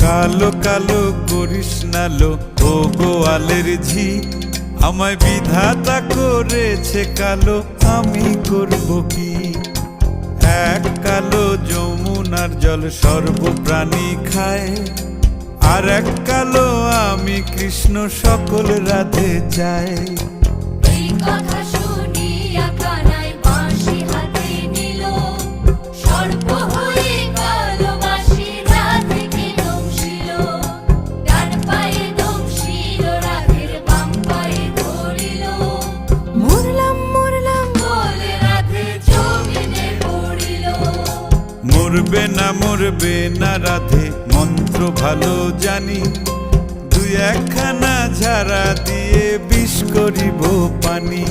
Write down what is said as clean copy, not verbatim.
কালো কালো করিস না লো ও গোয়ালের ঝি, আমায় বিধাতা করেছে কালো, আমি করব কি? এক কালো যমুনার জল সর্বপ্রাণী খায়, আর এক কালো আমি কৃষ্ণ সকল রাধে চাই। এই কথা শুনিয়া কানাই বাঁশি হাতে নিল, সর্প হয়ে কালো বাঁশি রাধেকে দংশিল। ডান পায়ে দংশিল, রাধের বাম পায়ে ধরিল। মরলাম মরলাম বলে রাধে জমিনে পড়িল। মরবে না রাধে মন্ত্র ভালো জানি, দুই একখানা ঝাড়া দিয়ে বিষ করিব পানি।